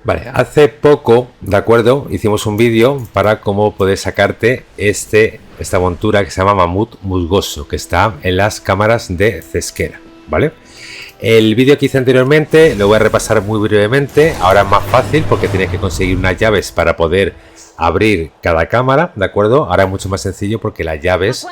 Vale, hace poco, de acuerdo, hicimos un vídeo para cómo poder sacarte esta montura que se llama mamut musgoso, que está en las cámaras de Cesquera, ¿vale? El vídeo que hice anteriormente lo voy a repasar muy brevemente. Ahora es más fácil porque tienes que conseguir unas llaves para poder abrir cada cámara, ¿de acuerdo? Ahora es mucho más sencillo porque las llaves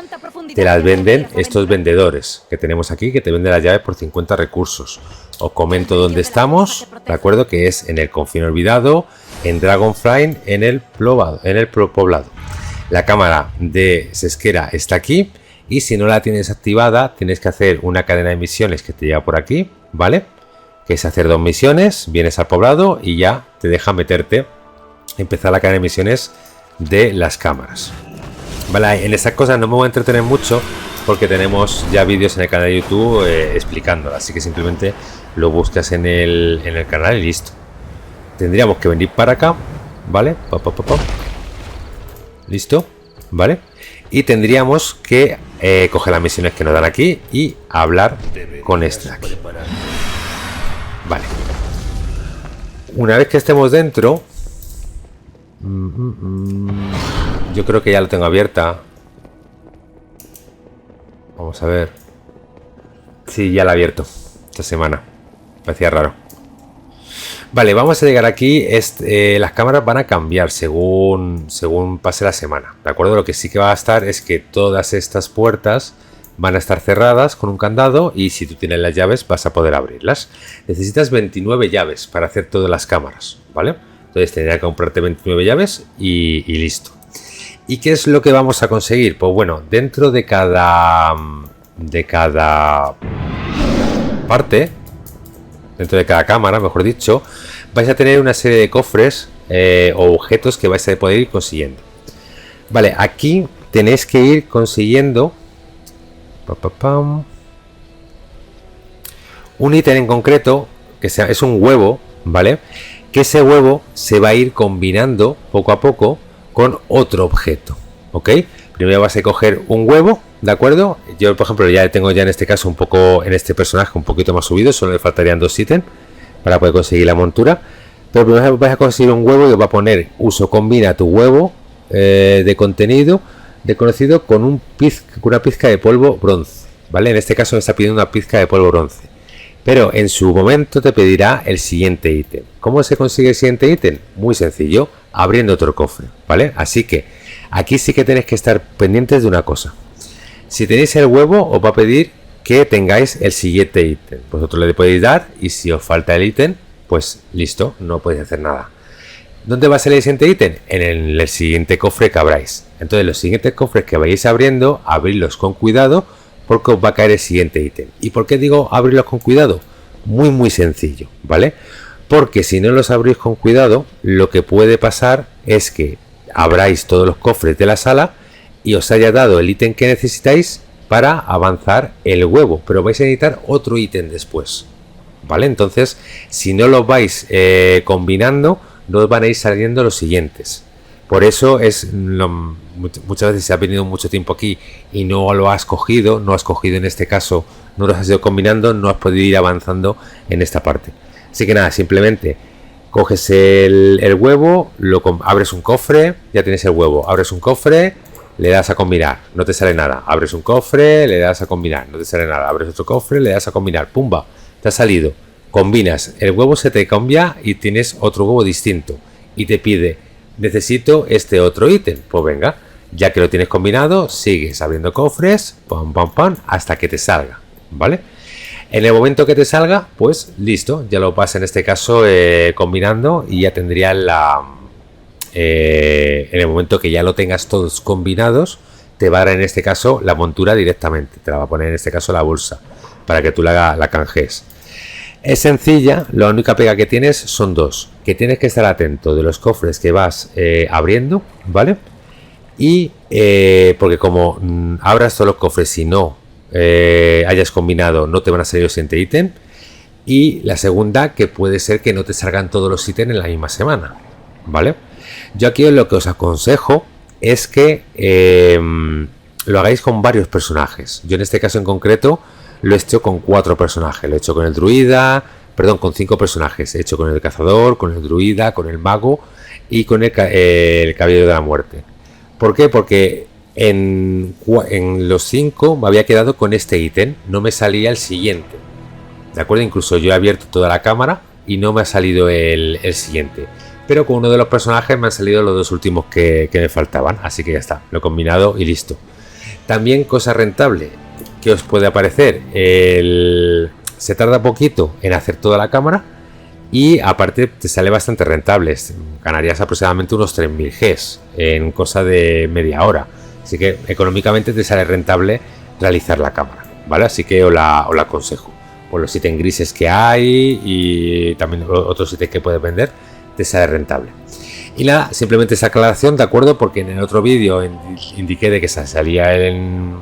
te las venden estos vendedores que tenemos aquí, que te venden las llaves por 50 recursos. Os comento dónde estamos, ¿de acuerdo? Que es en el Confín Olvidado, en Dragonfly, en el poblado. La cámara de Cesquera está aquí y si no la tienes activada, tienes que hacer una cadena de misiones que te lleva por aquí, ¿vale? Que es hacer 2 misiones, vienes al poblado y ya te deja meterte, empezar la cadena de misiones de las cámaras. Vale, en estas cosas no me voy a entretener mucho porque tenemos ya vídeos en el canal de YouTube explicándolas, así que simplemente lo buscas en el canal y listo. Tendríamos que venir para acá, ¿vale? Listo, ¿vale? Y tendríamos que coger las misiones que nos dan aquí y hablar con este aquí. Vale. Una vez que estemos dentro, yo creo que ya lo tengo abierta. Vamos a ver. Sí, ya la he abierto esta semana. Parecía raro. Vale, vamos a llegar aquí. Las cámaras van a cambiar según pase la semana, ¿de acuerdo? Lo que sí que va a estar es que todas estas puertas van a estar cerradas con un candado y si tú tienes las llaves vas a poder abrirlas. Necesitas 29 llaves para hacer todas las cámaras, ¿vale? Entonces tendría que comprarte 29 llaves y listo. ¿Y qué es lo que vamos a conseguir? Pues bueno, dentro de cada parte, dentro de cada cámara, mejor dicho, vais a tener una serie de cofres o objetos que vais a poder ir consiguiendo. Vale, aquí tenéis que ir consiguiendo un ítem en concreto, que es un huevo, ¿vale? Que ese huevo se va a ir combinando poco a poco con otro objeto, ¿ok? Primero vas a coger un huevo, ¿de acuerdo? Yo, por ejemplo, ya tengo en este caso un poco, en este personaje un poquito más subido, solo le faltarían 2 ítems para poder conseguir la montura. Pero primero vas a conseguir un huevo y os va a poner uso combina tu huevo de contenido desconocido con una pizca de polvo bronce, ¿vale? En este caso me está pidiendo una pizca de polvo bronce. Pero en su momento te pedirá el siguiente ítem. ¿Cómo se consigue el siguiente ítem? Muy sencillo, abriendo otro cofre, ¿vale? Así que aquí sí que tenéis que estar pendientes de una cosa. Si tenéis el huevo, os va a pedir que tengáis el siguiente ítem. Vosotros le podéis dar y si os falta el ítem, pues listo, no podéis hacer nada. ¿Dónde va a ser el siguiente ítem? En el siguiente cofre que abráis. Entonces los siguientes cofres que vayáis abriendo, abridlos con cuidado porque os va a caer el siguiente ítem. ¿Y por qué digo abrirlos con cuidado? Muy sencillo, ¿vale? Porque si no los abrís con cuidado, lo que puede pasar es que abráis todos los cofres de la sala y os haya dado el ítem que necesitáis para avanzar el huevo, pero vais a necesitar otro ítem después, ¿vale? Entonces, si no los vais combinando, no os van a ir saliendo los siguientes. Por eso muchas veces se ha venido mucho tiempo aquí y no lo has cogido, en este caso, no los has ido combinando, no has podido ir avanzando en esta parte. Así que nada, simplemente coges el huevo, abres un cofre, ya tienes el huevo, abres un cofre, le das a combinar, no te sale nada, abres un cofre, le das a combinar, no te sale nada, abres otro cofre, le das a combinar, pumba, te ha salido, combinas, el huevo se te cambia y tienes otro huevo distinto y te pide, necesito este otro ítem, pues venga, ya que lo tienes combinado, sigues abriendo cofres, pam, hasta que te salga, ¿vale? En el momento que te salga, pues listo, ya lo vas en este caso combinando y ya tendrías en el momento que ya lo tengas todos combinados, te va a dar en este caso la montura directamente, te la va a poner en este caso la bolsa para que tú la canjees. Es sencilla, la única pega que tienes son dos, que tienes que estar atento de los cofres que vas abriendo, ¿vale? Y porque como abras todos los cofres y no hayas combinado, no te van a salir los siguientes ítems. Y la segunda, que puede ser que no te salgan todos los ítems en la misma semana, ¿vale? Yo aquí lo que os aconsejo es que lo hagáis con varios personajes. Yo en este caso en concreto lo he hecho con 4 personajes. Lo he hecho con el druida, perdón, con 5 personajes. He hecho con el cazador, con el druida, con el mago y con el caballero de la muerte. ¿Por qué? Porque en los 5 me había quedado con este ítem, no me salía el siguiente. ¿De acuerdo? Incluso yo he abierto toda la cámara y no me ha salido el siguiente. Pero con uno de los personajes me han salido los 2 últimos que me faltaban. Así que ya está, lo he combinado y listo. También cosa rentable que os puede aparecer. Se tarda poquito en hacer toda la cámara. Y aparte te sale bastante rentable. Ganarías aproximadamente unos 3000 Gs en cosa de media hora. Así que económicamente te sale rentable realizar la cámara, ¿vale? Así que os la aconsejo. Por los ítems grises que hay y también otros ítems que puedes vender, te sale rentable. Y nada, simplemente esa aclaración, ¿de acuerdo? Porque en el otro vídeo indiqué de que salía en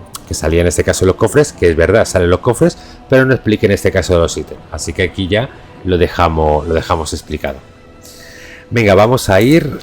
este caso los cofres, que es verdad, salen los cofres, pero no expliqué en este caso los ítems. Así que aquí ya lo dejamos explicado. Venga, vamos a ir